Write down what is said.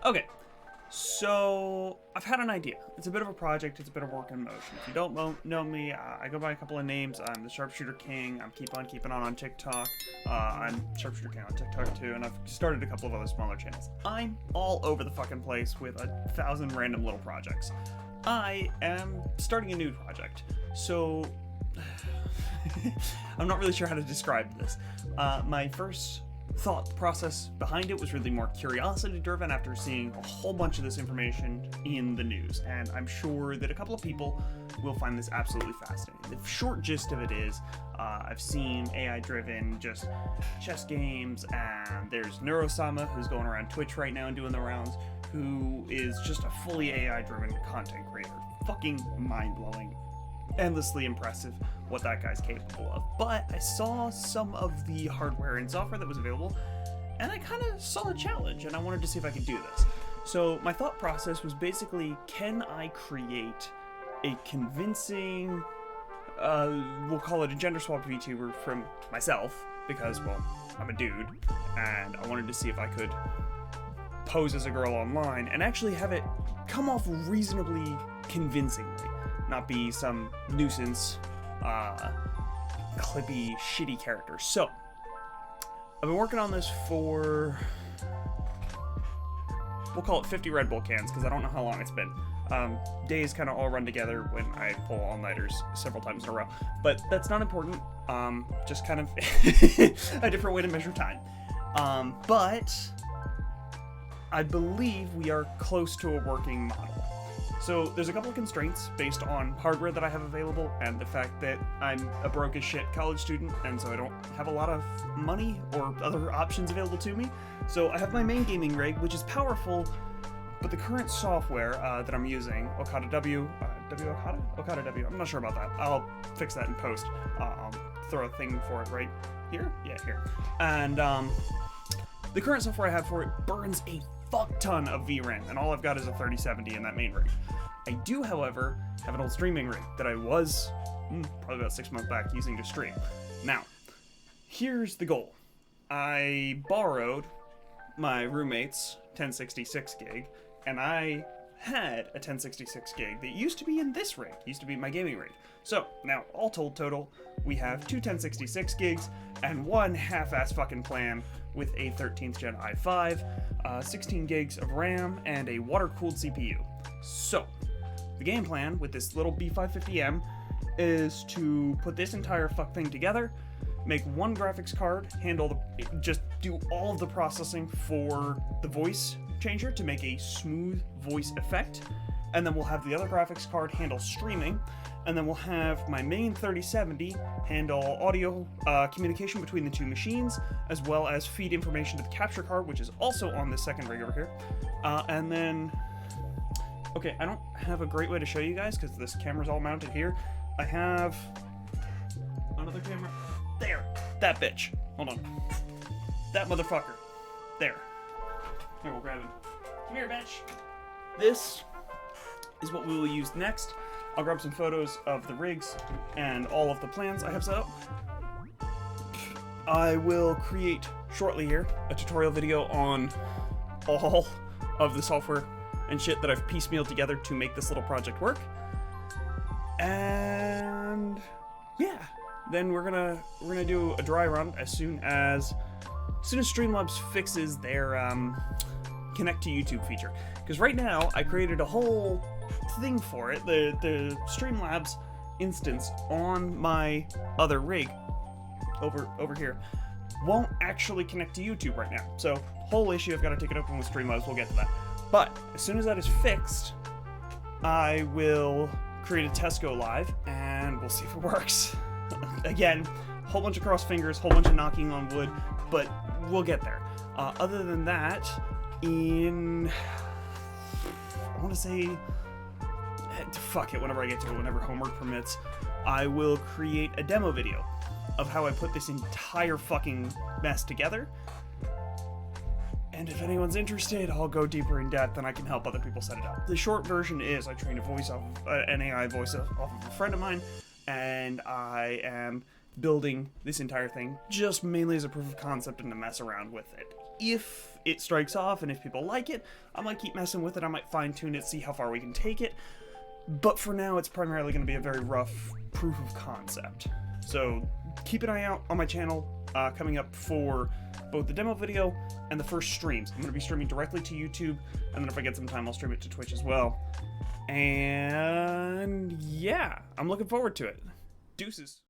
Okay, so I've had an idea. It's a bit of a project. It's a bit of work in motion. If you don't know me, I go by a couple of names. I'm the Sharpshooter King. I'm keep on keeping on TikTok. I'm Sharpshooter King on TikTok too, and I've started a couple of other smaller channels. I'm all over the fucking place with 1,000 random little projects. I am starting a new project, so I'm not really sure how to describe this. My first thought process behind it was really more curiosity driven after seeing a whole bunch of this information in the news, and I'm sure that a couple of people will find this absolutely fascinating. The short gist of it is I've seen AI driven just chess games, and there's Neurosama, who's going around Twitch right now and doing the rounds, who is just a fully AI driven content creator. Fucking mind-blowing, endlessly impressive what that guy's capable of. But I saw some of the hardware and software that was available, and I kind of saw a challenge, and I wanted to see if I could do this. So my thought process was basically, can I create a convincing, we'll call it a gender swap VTuber from myself, because, well, I'm a dude, and I wanted to see if I could pose as a girl online and actually have it come off reasonably convincingly, not be some nuisance, clippy, shitty character. So, I've been working on this for, we'll call it 50 Red Bull cans, because I don't know how long it's been. Days kind of all run together when I pull all-nighters several times in a row. But that's not important, just kind of a different way to measure time. But I believe we are close to a working model. So there's a couple of constraints based on hardware that I have available and the fact that I'm a broke as shit college student, and so I don't have a lot of money or other options available to me. So I have my main gaming rig, which is powerful, but the current software that I'm using, Okada W-Okada? Okada W, I'm not sure about that. I'll fix that in post. I'll throw a thing for it right here? Yeah, here. And the current software I have for it burns a fuck ton of VRAM, and all I've got is a 3070 in that main rig. I do, however, have an old streaming rig that I was probably about 6 months back using to stream. Now, here's the goal. I borrowed my roommate's 1066 gig, and I had a 1066 gig that used to be in this rig, used to be my gaming rig. So, now, all told total, we have two 1066 gigs and one half-ass fucking plan with a 13th gen i5, 16 gigs of RAM, and a water-cooled CPU. So, the game plan with this little B550M is to put this entire fuck thing together, make one graphics card, just do all of the processing for the voice changer to make a smooth voice effect, and then we'll have the other graphics card handle streaming, and then we'll have my main 3070 handle audio communication between the two machines, as well as feed information to the capture card, which is also on this second rig over here. And then, okay, I don't have a great way to show you guys because this camera's all mounted here. I have another camera. There, that bitch. Hold on. That motherfucker. There. Here, we'll grab him. Come here, bitch. This is what we will use next. I'll grab some photos of the rigs and all of the plans I have set up. I will create shortly here a tutorial video on all of the software and shit that I've piecemealed together to make this little project work. And yeah, then we're gonna do a dry run as soon as Streamlabs fixes their connect to YouTube feature. Because right now I created a whole thing for it. The Streamlabs instance on my other rig over here won't actually connect to YouTube right now. So whole issue, I've got to take it open with Streamlabs. We'll get to that. But as soon as that is fixed, I will create a test go live and we'll see if it works. Again, whole bunch of cross fingers, whole bunch of knocking on wood, but we'll get there. Other than that, I want to say, fuck it, whenever I get to it, whenever homework permits, I will create a demo video of how I put this entire fucking mess together. And if anyone's interested, I'll go deeper in depth and I can help other people set it up. The short version is I trained a voice off an AI voice off of a friend of mine, and I am building this entire thing just mainly as a proof of concept and to mess around with it. If it strikes off and if people like it, I might keep messing with it. I might fine tune it, see how far we can take it. But for now, it's primarily going to be a very rough proof of concept. So keep an eye out on my channel coming up for both the demo video and the first streams. I'm going to be streaming directly to YouTube, and then if I get some time, I'll stream it to Twitch as well. And yeah, I'm looking forward to it. Deuces.